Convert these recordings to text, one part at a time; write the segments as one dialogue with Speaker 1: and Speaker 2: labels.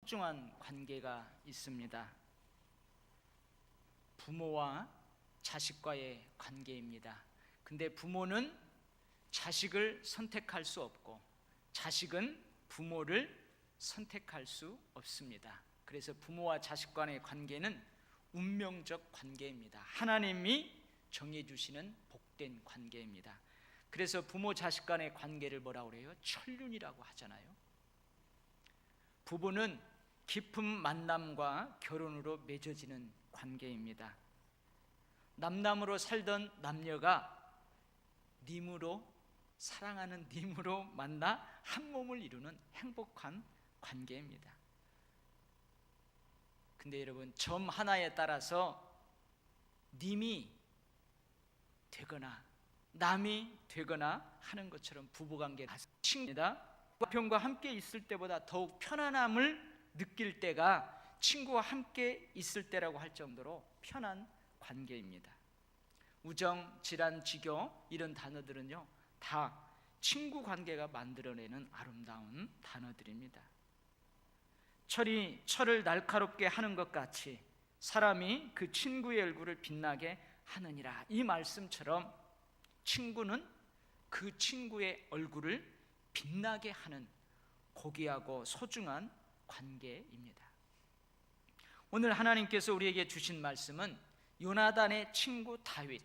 Speaker 1: 소중한 관계가 있습니다. 부모와 자식과의 관계입니다. 근데 부모는 자식을 선택할 수 없고 자식은 부모를 선택할 수 없습니다. 그래서 부모와 자식 간의 관계는 운명적 관계입니다. 하나님이 정해주시는 복된 관계입니다. 그래서 부모 자식 간의 관계를 뭐라고 그래요? 천륜이라고 하잖아요. 부부는 깊은 만남과 결혼으로 맺어지는 관계입니다. 남남으로 살던 남녀가 님으로, 사랑하는 님으로 만나 한 몸을 이루는 행복한 관계입니다. 근데 여러분, 점 하나에 따라서 님이 되거나 남이 되거나 하는 것처럼 부부관계가 친구입니다. 남편과 함께 있을 때보다 더욱 편안함을 느낄 때가 친구와 함께 있을 때라고 할 정도로 편한 관계입니다. 우정, 질환, 지교 이런 단어들은요 다 친구 관계가 만들어내는 아름다운 단어들입니다. 철이 철을 날카롭게 하는 것 같이 사람이 그 친구의 얼굴을 빛나게 하느니라. 이 말씀처럼 친구는 그 친구의 얼굴을 빛나게 하는 고귀하고 소중한 관계입니다. 오늘 하나님께서 우리에게 주신 말씀은 요나단의 친구 다윗,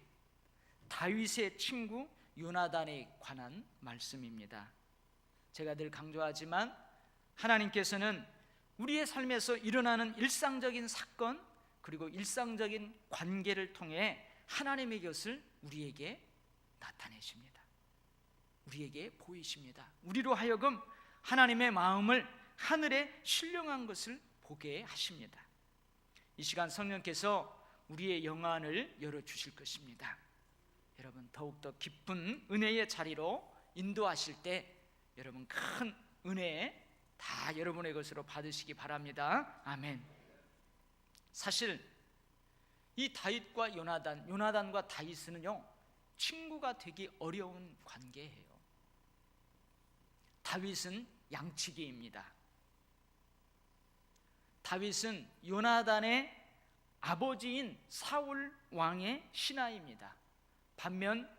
Speaker 1: 다윗의 친구 요나단에 관한 말씀입니다. 제가 늘 강조하지만 하나님께서는 우리의 삶에서 일어나는 일상적인 사건 그리고 일상적인 관계를 통해 하나님의 것을 우리에게 나타내십니다. 우리에게 보이십니다. 우리로 하여금 하나님의 마음을 하늘에 신령한 것을 보게 하십니다. 이 시간 성령께서 우리의 영안을 열어주실 것입니다. 여러분, 더욱더 깊은 은혜의 자리로 인도하실 때 여러분 큰 은혜 다 여러분의 것으로 받으시기 바랍니다. 아멘. 사실 이 다윗과 요나단과 다윗은요 친구가 되기 어려운 관계예요. 다윗은 양치기입니다. 다윗은 요나단의 아버지인 사울 왕의 신하입니다. 반면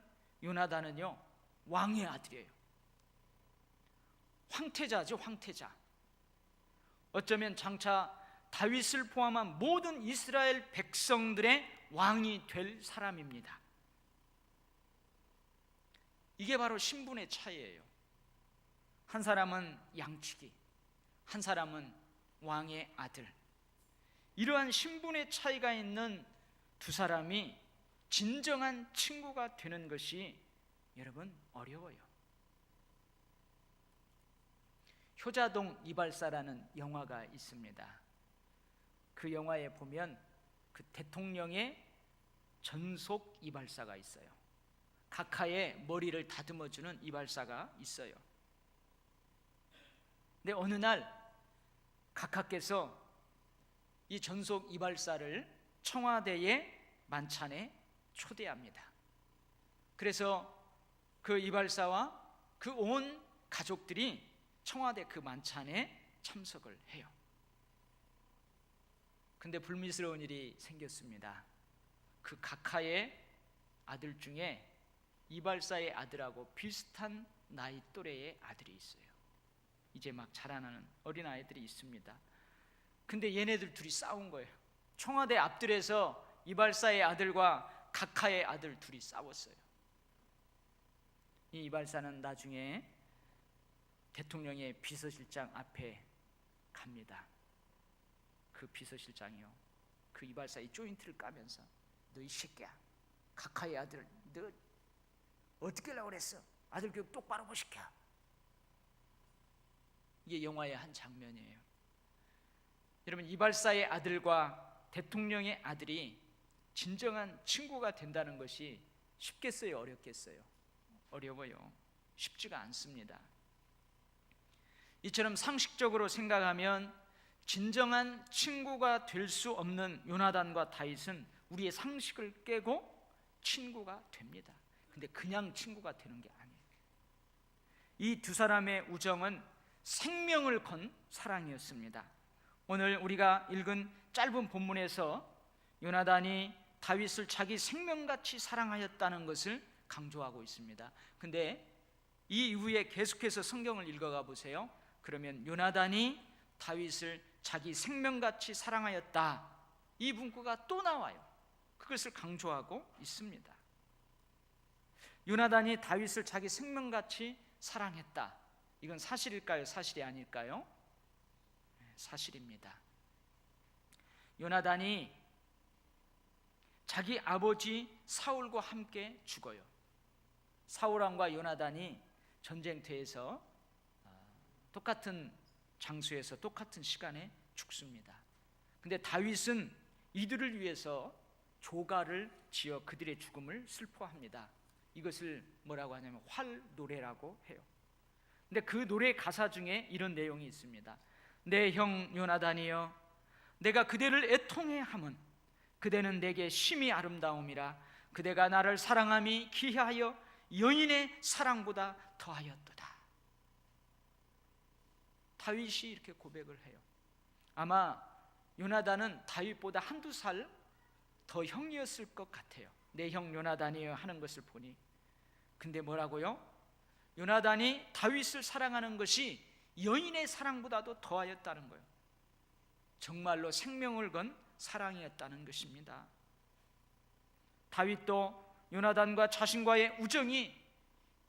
Speaker 1: 요나단은요 왕의 아들이에요. 황태자죠, 황태자. 어쩌면 장차 다윗을 포함한 모든 이스라엘 백성들의 왕이 될 사람입니다. 이게 바로 신분의 차이예요. 한 사람은 양치기, 한 사람은 왕의 아들. 이러한 신분의 차이가 있는 두 사람이 진정한 친구가 되는 것이 여러분 어려워요. 효자동 이발사라는 영화가 있습니다. 그 영화에 보면 그 대통령의 전속 이발사가 있어요. 각하의 머리를 다듬어주는 이발사가 있어요. 근데 어느 날 각하께서 이 전속 이발사를 청와대의 만찬에 초대합니다. 그래서 그 이발사와 그 온 가족들이 청와대 그 만찬에 참석을 해요. 근데 불미스러운 일이 생겼습니다. 그 각하의 아들 중에 이발사의 아들하고 비슷한 나이 또래의 아들이 있어요. 이제 막 자라나는 어린아이들이 있습니다. 근데 얘네들 둘이 싸운 거예요. 청와대 앞뜰에서 이발사의 아들과 각하의 아들 둘이 싸웠어요. 이 이발사는 나중에 대통령의 비서실장 앞에 갑니다. 그 비서실장이요, 그 이발사의 조인트를 까면서 너 이 새끼야, 각하의 아들 너 어떻게 하려고 그랬어? 아들 교육 똑바로 못 시켜. 이게 영화의 한 장면이에요. 여러분, 이발사의 아들과 대통령의 아들이 진정한 친구가 된다는 것이 쉽겠어요, 어렵겠어요? 어려워요. 쉽지가 않습니다. 이처럼 상식적으로 생각하면 진정한 친구가 될 수 없는 요나단과 다윗은 우리의 상식을 깨고 친구가 됩니다. 근데 그냥 친구가 되는 게 아니에요. 이 두 사람의 우정은 생명을 건 사랑이었습니다. 오늘 우리가 읽은 짧은 본문에서 요나단이 다윗을 자기 생명같이 사랑하였다는 것을 강조하고 있습니다. 근데 이 이후에 계속해서 성경을 읽어가 보세요. 그러면 요나단이 다윗을 자기 생명같이 사랑하였다, 이 문구가 또 나와요. 그것을 강조하고 있습니다. 요나단이 다윗을 자기 생명같이 사랑했다, 이건 사실일까요? 사실이 아닐까요? 사실입니다. 요나단이 자기 아버지 사울과 함께 죽어요. 사울왕과 요나단이 전쟁터에서 똑같은 장소에서 똑같은 시간에 죽습니다. 근데 다윗은 이들을 위해서 조가를 지어 그들의 죽음을 슬퍼합니다. 이것을 뭐라고 하냐면 활노래라고 해요. 근데 그 노래 가사 중에 이런 내용이 있습니다. 내 형 요나단이여, 내가 그대를 애통해 함은 그대는 내게 심히 아름다움이라. 그대가 나를 사랑함이 기하여 여인의 사랑보다 더하였도다. 다윗이 이렇게 고백을 해요. 아마 요나단은 다윗보다 한두 살 더 형이었을 것 같아요. 내 형 요나단이여 하는 것을 보니. 근데 뭐라고요? 요나단이 다윗을 사랑하는 것이 여인의 사랑보다도 더하였다는 거예요. 정말로 생명을 건 사랑이었다는 것입니다. 다윗도 요나단과 자신과의 우정이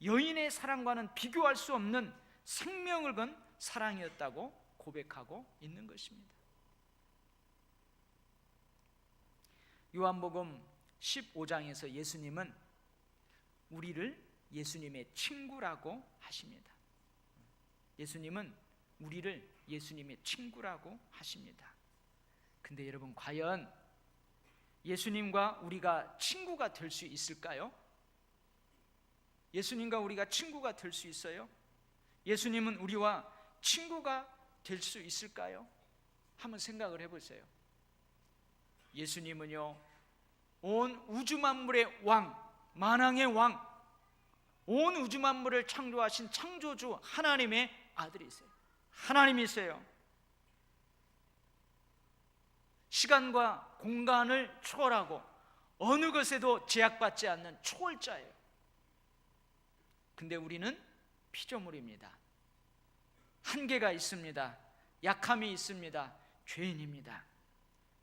Speaker 1: 여인의 사랑과는 비교할 수 없는 생명을 건 사랑이었다고 고백하고 있는 것입니다. 요한복음 15장에서 예수님은 우리를 예수님의 친구라고 하십니다. 예수님은 우리를 예수님의 친구라고 하십니다. 근데 여러분, 과연 예수님과 우리가 친구가 될 수 있을까요? 예수님과 우리가 친구가 될 수 있어요? 예수님은 우리와 친구가 될 수 있을까요? 한번 생각을 해보세요. 예수님은요, 온 우주 만물의 왕, 만왕의 왕, 온 우주 만물을 창조하신 창조주 하나님의 아들이세요. 하나님이세요. 시간과 공간을 초월하고 어느 것에도 제약받지 않는 초월자예요. 근데 우리는 피조물입니다. 한계가 있습니다. 약함이 있습니다. 죄인입니다.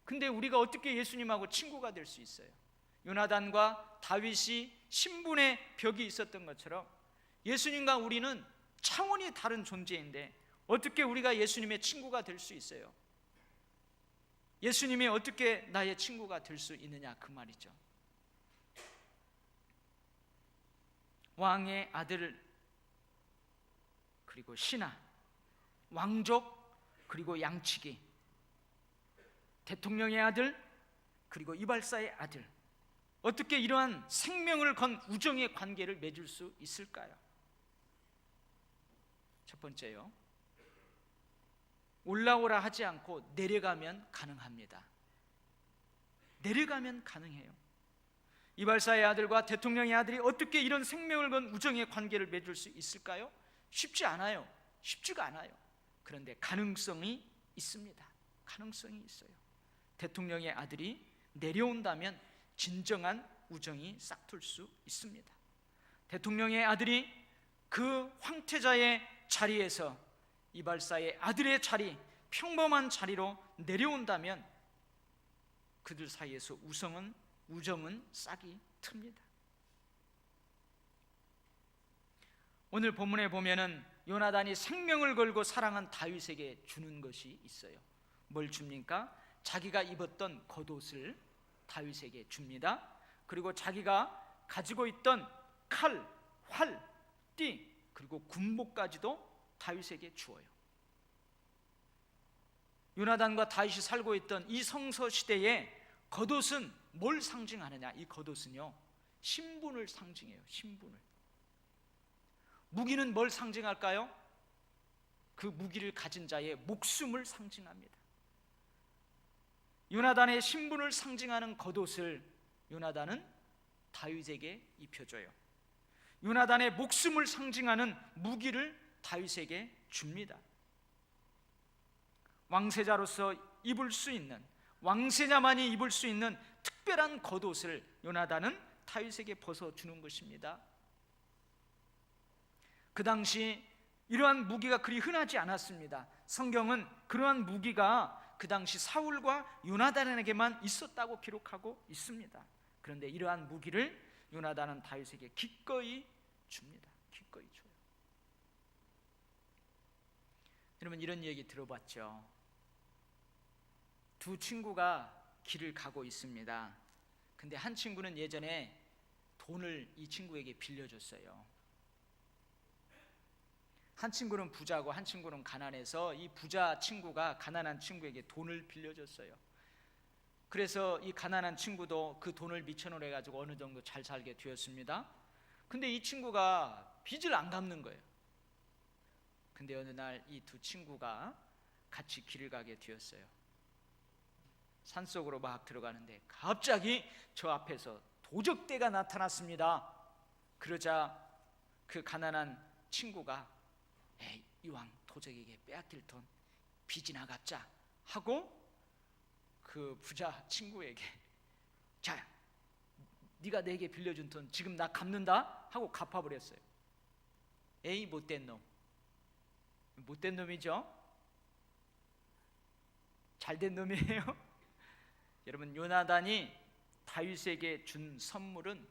Speaker 1: 근데 우리가 어떻게 예수님하고 친구가 될 수 있어요? 요나단과 다윗이 신분의 벽이 있었던 것처럼 예수님과 우리는 차원이 다른 존재인데 어떻게 우리가 예수님의 친구가 될 수 있어요? 예수님이 어떻게 나의 친구가 될 수 있느냐, 그 말이죠. 왕의 아들, 그리고 신하, 왕족, 그리고 양치기, 대통령의 아들, 그리고 이발사의 아들, 어떻게 이러한 생명을 건 우정의 관계를 맺을 수 있을까요? 첫 번째요, 올라오라 하지 않고 내려가면 가능합니다. 내려가면 가능해요. 이발사의 아들과 대통령의 아들이 어떻게 이런 생명을 건 우정의 관계를 맺을 수 있을까요? 쉽지 않아요. 쉽지가 않아요. 그런데 가능성이 있습니다. 가능성이 있어요. 대통령의 아들이 내려온다면 진정한 우정이 싹틀 수 있습니다. 대통령의 아들이 그 황태자의 자리에서 이발사의 아들의 자리, 평범한 자리로 내려온다면 그들 사이에서 우정은 싹이 틉니다. 오늘 본문에 보면은 요나단이 생명을 걸고 사랑한 다윗에게 주는 것이 있어요. 뭘 줍니까? 자기가 입었던 겉옷을 다윗에게 줍니다. 그리고 자기가 가지고 있던 칼, 활, 띠, 그리고 군복까지도 다윗에게 주어요. 요나단과 다윗이 살고 있던 이 성서 시대에 겉옷은 뭘 상징하느냐? 이 겉옷은요, 신분을 상징해요. 신분을. 무기는 뭘 상징할까요? 그 무기를 가진 자의 목숨을 상징합니다. 요나단의 신분을 상징하는 겉옷을 요나단은 다윗에게 입혀줘요. 요나단의 목숨을 상징하는 무기를 다윗에게 줍니다. 왕세자로서 입을 수 있는, 왕세자만이 입을 수 있는 특별한 겉옷을 요나단은 다윗에게 벗어주는 것입니다. 그 당시 이러한 무기가 그리 흔하지 않았습니다. 성경은 그러한 무기가 그 당시 사울과 요나단에게만 있었다고 기록하고 있습니다. 그런데 이러한 무기를 요나단은 다윗에게 기꺼이 줍니다. 기꺼이 줘요. 여러분, 이런 얘기 들어봤죠? 두 친구가 길을 가고 있습니다. 근데 한 친구는 예전에 돈을 이 친구에게 빌려줬어요. 한 친구는 부자고 한 친구는 가난해서 이 부자 친구가 가난한 친구에게 돈을 빌려줬어요. 그래서 이 가난한 친구도 그 돈을 미천을 해가지고 어느 정도 잘 살게 되었습니다. 근데 이 친구가 빚을 안 갚는 거예요. 근데 어느 날 이 두 친구가 같이 길을 가게 되었어요. 산속으로 막 들어가는데 갑자기 저 앞에서 도적대가 나타났습니다. 그러자 그 가난한 친구가 에이, 이왕 도적에게 빼앗길 돈 빚이나 갚자 하고 그 부자 친구에게 자, 네가 내게 빌려준 돈 지금 나 갚는다 하고 갚아버렸어요. 에이, 못된 놈. 못된 놈이죠? 잘된 놈이에요? 여러분, 요나단이 다윗에게 준 선물은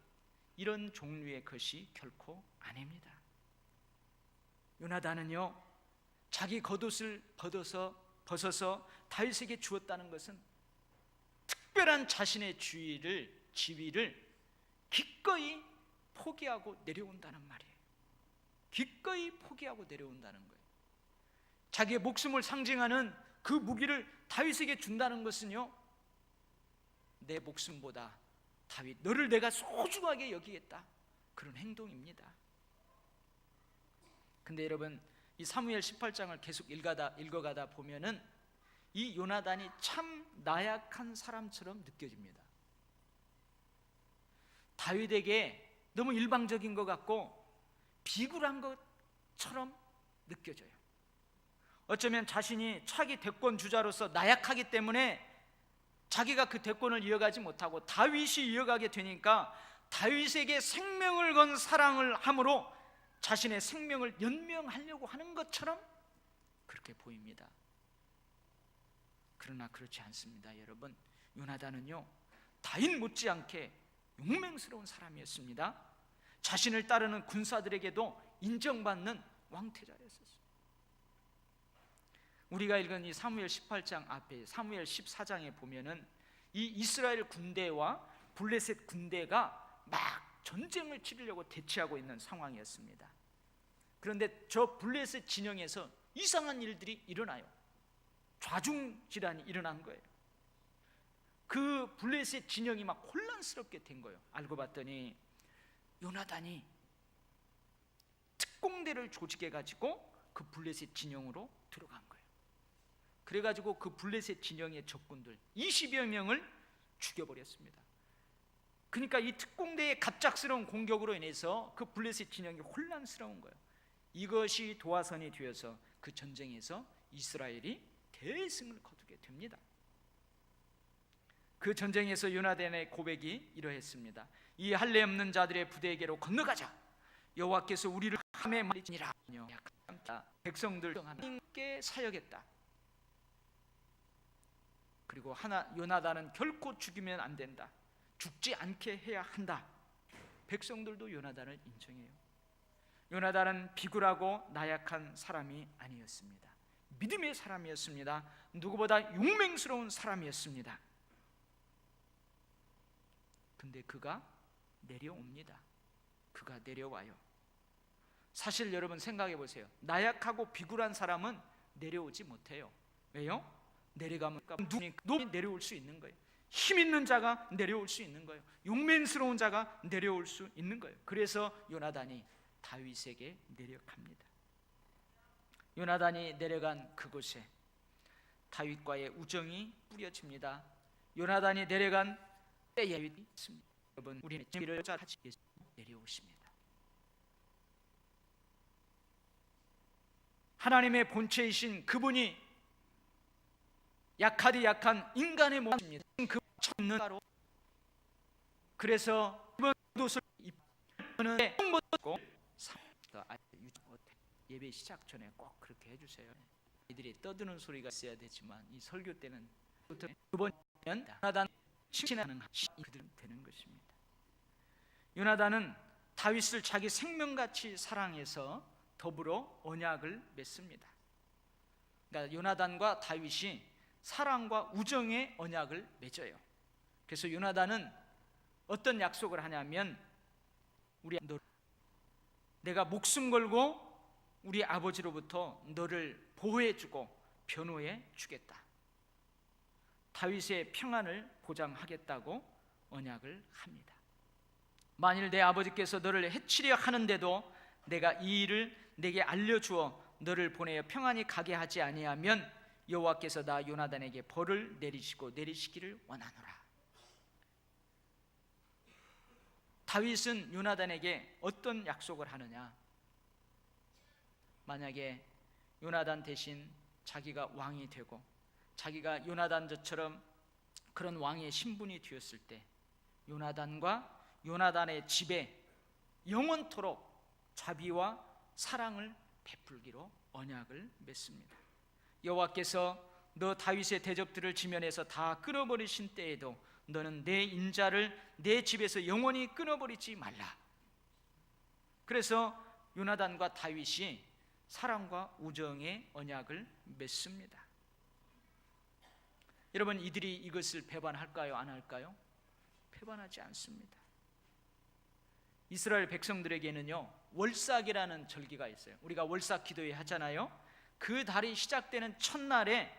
Speaker 1: 이런 종류의 것이 결코 아닙니다. 요나단은요, 자기 겉옷을 벗어서 다윗에게 주었다는 것은 특별한 자신의 지위를 기꺼이 포기하고 내려온다는 말이에요. 기꺼이 포기하고 내려온다는 거예요. 자기의 목숨을 상징하는 그 무기를 다윗에게 준다는 것은요, 내 목숨보다 다윗, 너를 내가 소중하게 여기겠다, 그런 행동입니다. 근데 여러분, 이 사무엘 18장을 계속 읽어가다 보면은 이 요나단이 참 나약한 사람처럼 느껴집니다. 다윗에게 너무 일방적인 것 같고 비굴한 것처럼 느껴져요. 어쩌면 자신이 차기 대권 주자로서 나약하기 때문에 자기가 그 대권을 이어가지 못하고 다윗이 이어가게 되니까 다윗에게 생명을 건 사랑을 함으로 자신의 생명을 연명하려고 하는 것처럼 그렇게 보입니다. 그러나 그렇지 않습니다. 여러분, 요나단은요, 다윗 못지않게 용맹스러운 사람이었습니다. 자신을 따르는 군사들에게도 인정받는 왕태자였었어요. 우리가 읽은 이 사무엘 18장 앞에 사무엘 14장에 보면은 이 이스라엘 군대와 블레셋 군대가 막 전쟁을 치르려고 대치하고 있는 상황이었습니다. 그런데 저 블레셋 진영에서 이상한 일들이 일어나요. 좌중질환이 일어난 거예요. 그 블레셋 진영이 막 혼란스럽게 된 거예요. 알고 봤더니 요나단이 특공대를 조직해가지고 그 블레셋 진영으로 들어간 거예요. 그래가지고 그 블레셋 진영의 적군들 20여 명을 죽여버렸습니다. 그러니까 이 특공대의 갑작스러운 공격으로 인해서 그 블레셋 진영이 혼란스러운 거예요. 이것이 도화선이 되어서 그 전쟁에서 이스라엘이 대승을 거두게 됩니다. 그 전쟁에서 요나단의 고백이 이러했습니다. 이 할례 없는 자들의 부대에게로 건너가자. 여호와께서 우리를 함에 말이니라. 백성들 하나님께 사역했다. 그리고 요나단은 결코 죽이면 안 된다. 죽지 않게 해야 한다. 백성들도 요나단을 인정해요. 요나단은 비굴하고 나약한 사람이 아니었습니다. 믿음의 사람이었습니다. 누구보다 용맹스러운 사람이었습니다. 근데 그가 내려옵니다. 그가 내려와요. 사실 여러분 생각해 보세요. 나약하고 비굴한 사람은 내려오지 못해요. 왜요? 내려가면 누구니 내려올 수 있는 거예요. 힘 있는 자가 내려올 수 있는 거예요. 용맹스러운 자가 내려올 수 있는 거예요. 그래서 요나단이 다윗에게 내려갑니다. 요나단이 내려간 그곳에 다윗과의 우정이 뿌려집니다. 요나단이 내려간 때에 있습니다. 여러분, 우리는 진리를 같이 내려오십니다. 하나님의 본체이신 그분이 약하디 약한 인간의 몸입니다. 그 찾는 가로. 그래서 이번 옷을 입는 못고 예배 시작 전에 꼭 그렇게 해주세요. 이들이 떠드는 소리가 있어야 되지만 이 설교 때는 두 번은 요나단 칭찬하는 그들은 되는 것입니다. 요나단은 다윗을 자기 생명같이 사랑해서 더불어 언약을 맺습니다. 그러니까 요나단과 다윗이 사랑과 우정의 언약을 맺어요. 그래서 요나단은 어떤 약속을 하냐면 내가 목숨 걸고 우리 아버지로부터 너를 보호해주고 변호해 주겠다. 다윗의 평안을 보장하겠다고 언약을 합니다. 만일 내 아버지께서 너를 해치려 하는데도 내가 이 일을 내게 알려주어 너를 보내어 평안히 가게 하지 아니하면 여호와께서 나 요나단에게 벌을 내리시기를 원하노라. 다윗은 요나단에게 어떤 약속을 하느냐? 만약에 요나단 대신 자기가 왕이 되고 자기가 요나단처럼 그런 왕의 신분이 되었을 때 요나단과 요나단의 집에 영원토록 자비와 사랑을 베풀기로 언약을 맺습니다. 여호와께서 너 다윗의 대적들을 지면에서 다 끊어버리신 때에도 너는 내 인자를 내 집에서 영원히 끊어버리지 말라. 그래서 요나단과 다윗이 사랑과 우정의 언약을 맺습니다. 여러분, 이들이 이것을 배반할까요? 안 할까요? 배반하지 않습니다. 이스라엘 백성들에게는요, 월삭이라는 절기가 있어요. 우리가 월삭 기도회 하잖아요. 그 달이 시작되는 첫날에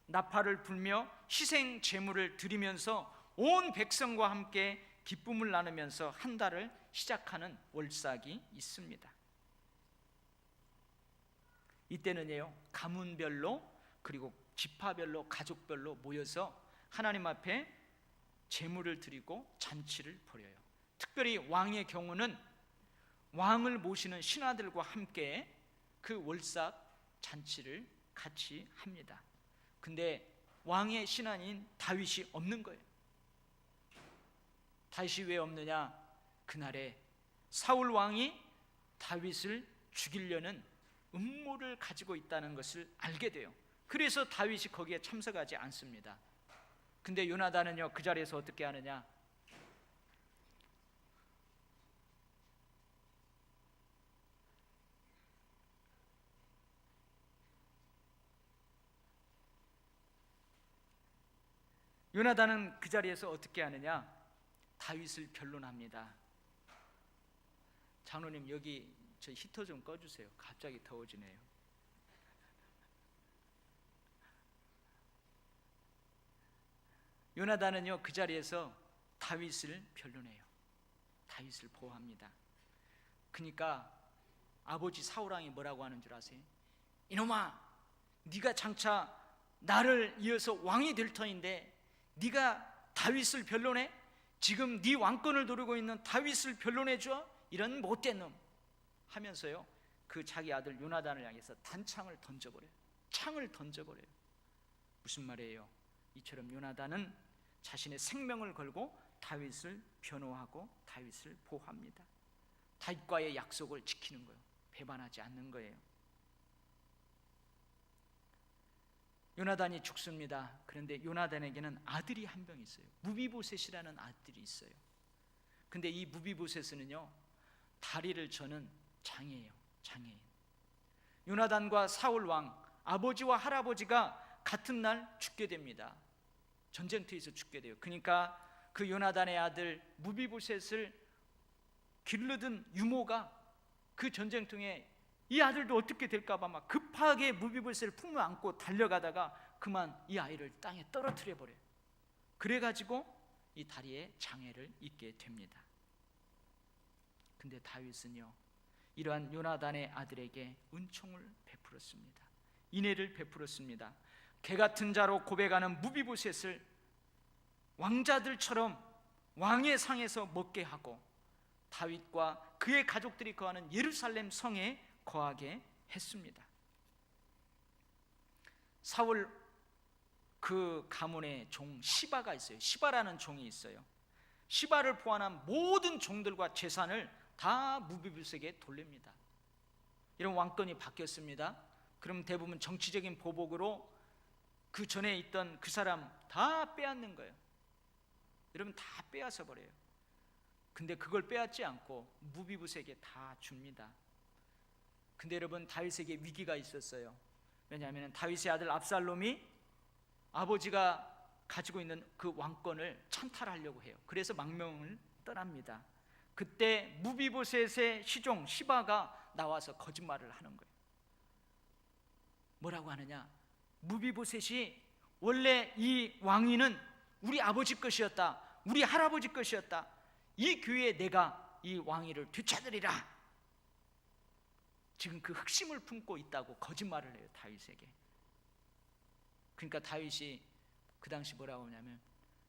Speaker 1: 나팔을 불며 희생 제물을 드리면서 온 백성과 함께 기쁨을 나누면서 한 달을 시작하는 월삭이 있습니다. 이때는요, 가문별로 그리고 지파별로 가족별로 모여서 하나님 앞에 제물을 드리고 잔치를 벌여요. 특별히 왕의 경우는 왕을 모시는 신하들과 함께 그 월삭 잔치를 같이 합니다. 근데 왕의 신하인 다윗이 없는 거예요. 다윗이 왜 없느냐? 그날에 사울 왕이 다윗을 죽이려는 음모를 가지고 있다는 것을 알게 돼요. 그래서 다윗이 거기에 참석하지 않습니다. 근데 요나단은요, 그 자리에서 어떻게 하느냐? 요나단은 그 자리에서 어떻게 하느냐? 다윗을 변론합니다. 장로님, 여기 저 히터 좀 꺼주세요. 갑자기 더워지네요. 요나단은요, 그 자리에서 다윗을 변론해요. 다윗을 보호합니다. 그러니까 아버지 사울왕이 뭐라고 하는 줄 아세요? 이놈아, 네가 장차 나를 이어서 왕이 될 터인데 네가 다윗을 변론해? 지금 네 왕권을 노리고 있는 다윗을 변론해 줘? 이런 못된 놈 하면서요, 그 자기 아들 요나단을 향해서 단창을 던져버려요. 창을 던져버려요. 무슨 말이에요? 이처럼 요나단은 자신의 생명을 걸고 다윗을 변호하고 다윗을 보호합니다. 다윗과의 약속을 지키는 거예요. 배반하지 않는 거예요. 요나단이 죽습니다. 그런데 요나단에게는 아들이 한 명 있어요. 무비보셋이라는 아들이 있어요. 근데 이 무비보셋은요, 다리를 저는 장애예요. 장애인. 요나단과 사울 왕, 아버지와 할아버지가 같은 날 죽게 됩니다. 전쟁터에서 죽게 돼요. 그러니까 그 요나단의 아들 무비보셋을 길르던 유모가 그 전쟁통에 이 아들도 어떻게 될까봐 막 급하게 무비보셋을 품에 안고 달려가다가 그만 이 아이를 땅에 떨어뜨려 버려요. 그래가지고 이 다리에 장애를 입게 됩니다. 근데 다윗은요, 이러한 요나단의 아들에게 은총을 베풀었습니다. 인애를 베풀었습니다. 개같은 자로 고백하는 무비보셋을 왕자들처럼 왕의 상에서 먹게 하고 다윗과 그의 가족들이 거하는 예루살렘 성에 거하게 했습니다. 사울 그 가문의 종 시바가 있어요. 시바라는 종이 있어요. 시바를 포함한 모든 종들과 재산을 다 무비보셋에게 돌립니다. 이런 왕권이 바뀌었습니다. 그럼 대부분 정치적인 보복으로 그 전에 있던 그 사람 다 빼앗는 거예요. 여러분, 다 빼앗아 버려요. 근데 그걸 빼앗지 않고 무비보셋에게 다 줍니다. 근데 여러분, 다윗에게 위기가 있었어요. 왜냐하면 다윗의 아들 압살롬이 아버지가 가지고 있는 그 왕권을 찬탈하려고 해요. 그래서 망명을 떠납니다. 그때 무비보셋의 시종 시바가 나와서 거짓말을 하는 거예요. 뭐라고 하느냐? 무비보셋이 원래 이 왕위는 우리 아버지 것이었다, 우리 할아버지 것이었다, 이 기회에 내가 이 왕위를 되찾으리라. 지금 그 흑심을 품고 있다고 거짓말을 해요, 다윗에게. 그러니까 다윗이 그 당시 뭐라고 하냐면,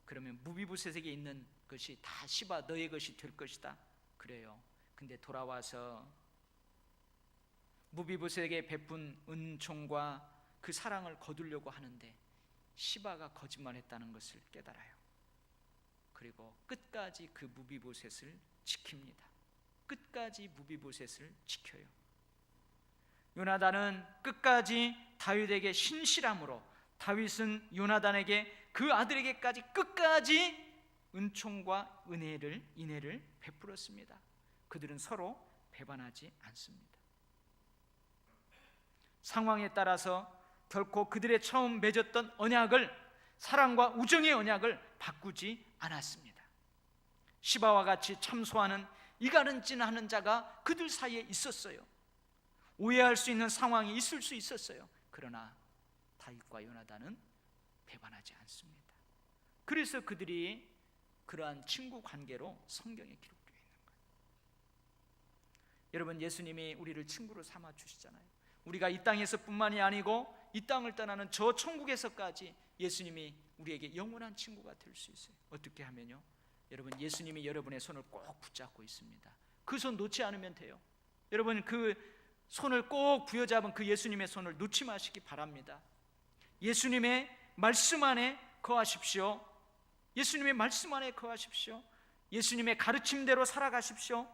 Speaker 1: 그러면 무비보셋에게 있는 것이 다 시바 너의 것이 될 것이다 그래요. 근데 돌아와서 무비보셋에게 베푼 은총과 그 사랑을 거두려고 하는데 시바가 거짓말했다는 것을 깨달아요. 그리고 끝까지 그 무비보셋을 지킵니다. 끝까지 무비보셋을 지켜요. 요나단은 끝까지 다윗에게 신실함으로 다윗은 요나단에게 그 아들에게까지 끝까지 은총과 인애를 베풀었습니다. 그들은 서로 배반하지 않습니다. 상황에 따라서 결코 그들의 처음 맺었던 언약을, 사랑과 우정의 언약을 바꾸지 않았습니다. 시바와 같이 참소하는 이가른진하는 자가 그들 사이에 있었어요. 오해할 수 있는 상황이 있을 수 있었어요. 그러나 다윗과 요나단은 배반하지 않습니다. 그래서 그들이 그러한 친구 관계로 성경에 기록되어 있는 거예요. 여러분, 예수님이 우리를 친구로 삼아 주시잖아요. 우리가 이 땅에서 뿐만이 아니고 이 땅을 떠나는 저 천국에서까지 예수님이 우리에게 영원한 친구가 될 수 있어요. 어떻게 하면요? 여러분, 예수님이 여러분의 손을 꼭 붙잡고 있습니다. 그 손 놓지 않으면 돼요. 여러분, 그 손을 꼭 부여잡은 그 예수님의 손을 놓지 마시기 바랍니다. 예수님의 말씀 안에 거하십시오. 예수님의 말씀 안에 거하십시오. 예수님의 가르침대로 살아가십시오.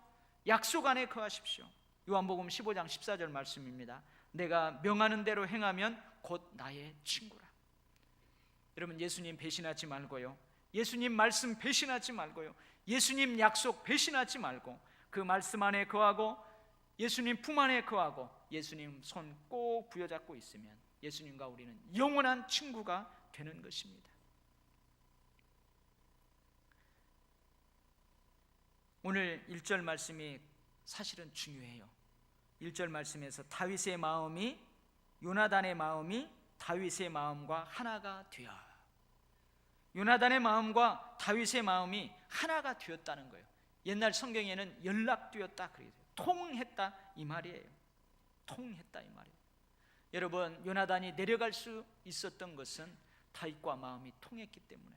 Speaker 1: 약속 안에 거하십시오. 요한복음 15장 14절 말씀입니다. 내가 명하는 대로 행하면 곧 나의 친구라. 여러분, 예수님 배신하지 말고요, 예수님 말씀 배신하지 말고요, 예수님 약속 배신하지 말고 그 말씀 안에 거하고 예수님 품 안에 거하고 예수님 손 꼭 부여잡고 있으면 예수님과 우리는 영원한 친구가 되는 것입니다. 오늘 1절 말씀이 사실은 중요해요. 1절 말씀에서 다윗의 마음이, 요나단의 마음이 다윗의 마음과 하나가 되어, 요나단의 마음과 다윗의 마음이 하나가 되었다는 거예요. 옛날 성경에는 연락되었다 그래요. 통했다 이 말이에요. 통했다 이 말이에요. 여러분, 요나단이 내려갈 수 있었던 것은 다윗과 마음이 통했기 때문에,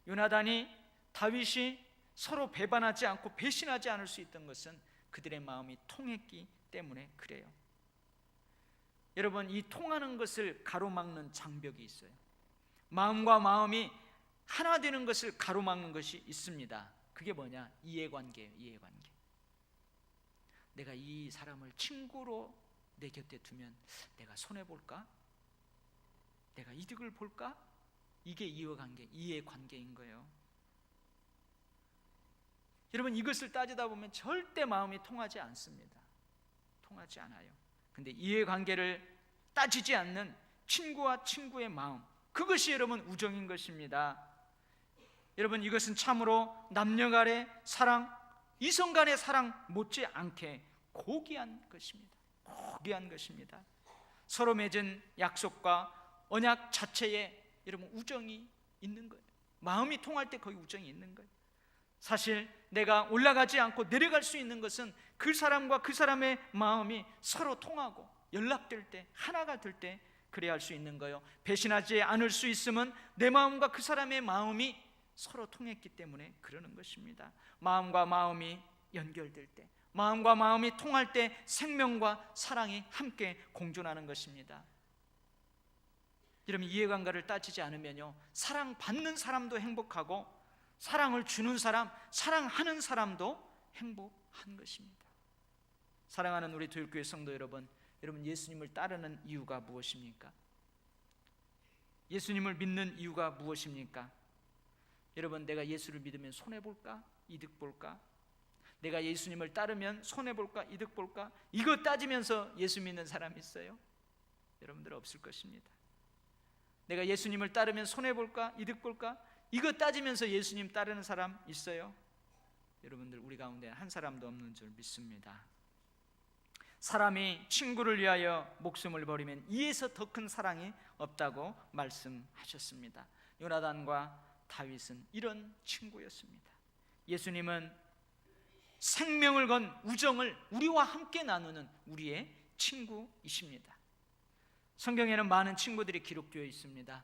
Speaker 1: 요나단이 다윗이 서로 배반하지 않고 배신하지 않을 수 있던 것은 그들의 마음이 통했기 때문에 그래요. 여러분, 이 통하는 것을 가로막는 장벽이 있어요. 마음과 마음이 하나 되는 것을 가로막는 것이 있습니다. 그게 뭐냐? 이해관계예요. 이해관계. 내가 이 사람을 친구로 내 곁에 두면 내가 손해볼까? 내가 이득을 볼까? 이게 이해관계인 거예요. 여러분, 이것을 따지다 보면 절대 마음이 통하지 않습니다. 통하지 않아요. 근데 이해관계를 따지지 않는 친구와 친구의 마음, 그것이 여러분 우정인 것입니다. 여러분, 이것은 참으로 남녀 간의 사랑, 이성 간의 사랑 못지않게 고귀한 것입니다. 고귀한 것입니다. 서로 맺은 약속과 언약 자체에 여러분 우정이 있는 거예요. 마음이 통할 때 거기 우정이 있는 거예요. 사실 내가 올라가지 않고 내려갈 수 있는 것은 그 사람과 그 사람의 마음이 서로 통하고 연락될 때, 하나가 될 때 그래야 할 수 있는 거예요. 배신하지 않을 수 있음은 내 마음과 그 사람의 마음이 서로 통했기 때문에 그러는 것입니다. 마음과 마음이 연결될 때, 마음과 마음이 통할 때 생명과 사랑이 함께 공존하는 것입니다. 여러분, 이해관계를 따지지 않으면요, 사랑받는 사람도 행복하고 사랑을 주는 사람, 사랑하는 사람도 행복한 것입니다. 사랑하는 우리 교회 성도 여러분, 예수님을 따르는 이유가 무엇입니까? 예수님을 믿는 이유가 무엇입니까? 여러분, 내가 예수를 믿으면 손해볼까? 이득볼까? 내가 예수님을 따르면 손해볼까? 이득볼까? 이거 따지면서 예수 믿는 사람 있어요? 여러분들 없을 것입니다. 내가 예수님을 따르면 손해볼까? 이득볼까? 이거 따지면서 예수님 따르는 사람 있어요? 여러분들, 우리 가운데 한 사람도 없는 줄 믿습니다. 사람이 친구를 위하여 목숨을 버리면 이에서 더 큰 사랑이 없다고 말씀하셨습니다. 요나단과 다윗은 이런 친구였습니다. 예수님은 생명을 건 우정을 우리와 함께 나누는 우리의 친구이십니다. 성경에는 많은 친구들이 기록되어 있습니다.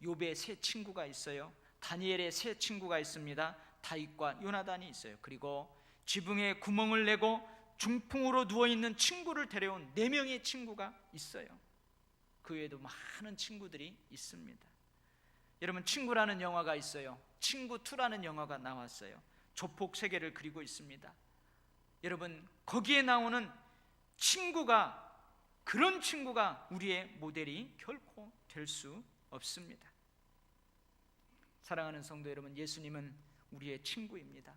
Speaker 1: 욥의 세 친구가 있어요. 다니엘의 세 친구가 있습니다. 다윗과 요나단이 있어요. 그리고 지붕에 구멍을 내고 중풍으로 누워있는 친구를 데려온 4명의 친구가 있어요. 그 외에도 많은 친구들이 있습니다. 여러분, 친구라는 영화가 있어요. 친구2라는 영화가 나왔어요. 조폭 세계를 그리고 있습니다. 여러분, 거기에 나오는 친구가, 그런 친구가 우리의 모델이 결코 될 수 없습니다. 사랑하는 성도 여러분, 예수님은 우리의 친구입니다.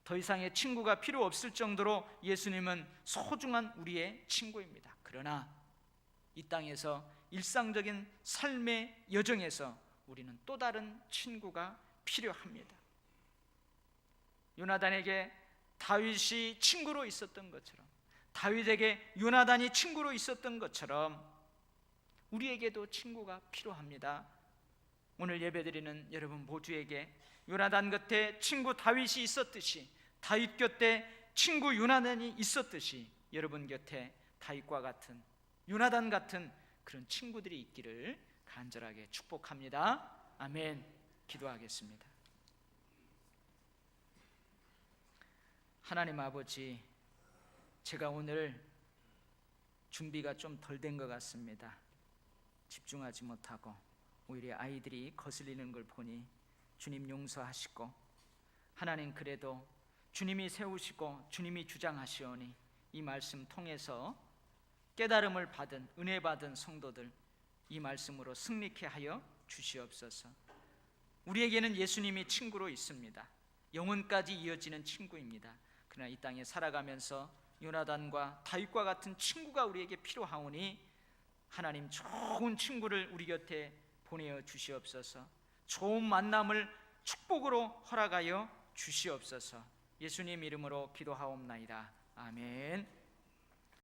Speaker 1: 더 이상의 친구가 필요 없을 정도로 예수님은 소중한 우리의 친구입니다. 그러나 이 땅에서 일상적인 삶의 여정에서 우리는 또 다른 친구가 필요합니다. 요나단에게 다윗이 친구로 있었던 것처럼, 다윗에게 요나단이 친구로 있었던 것처럼 우리에게도 친구가 필요합니다. 오늘 예배드리는 여러분 모두에게 요나단 곁에 친구 다윗이 있었듯이, 다윗 곁에 친구 요나단이 있었듯이 여러분 곁에 다윗과 같은, 요나단 같은 그런 친구들이 있기를 간절하게 축복합니다. 아멘. 기도하겠습니다. 하나님 아버지, 제가 오늘 준비가 좀 덜 된 것 같습니다. 집중하지 못하고 오히려 아이들이 거슬리는 걸 보니 주님 용서하시고, 하나님 그래도 주님이 세우시고 주님이 주장하시오니 이 말씀 통해서 깨달음을 받은, 은혜 받은 성도들 이 말씀으로 승리케 하여 주시옵소서. 우리에게는 예수님이 친구로 있습니다. 영혼까지 이어지는 친구입니다. 그러나 이 땅에 살아가면서 요나단과 다윗과 같은 친구가 우리에게 필요하오니 하나님, 좋은 친구를 우리 곁에 보내어 주시옵소서. 좋은 만남을 축복으로 허락하여 주시옵소서. 예수님 이름으로 기도하옵나이다. 아멘.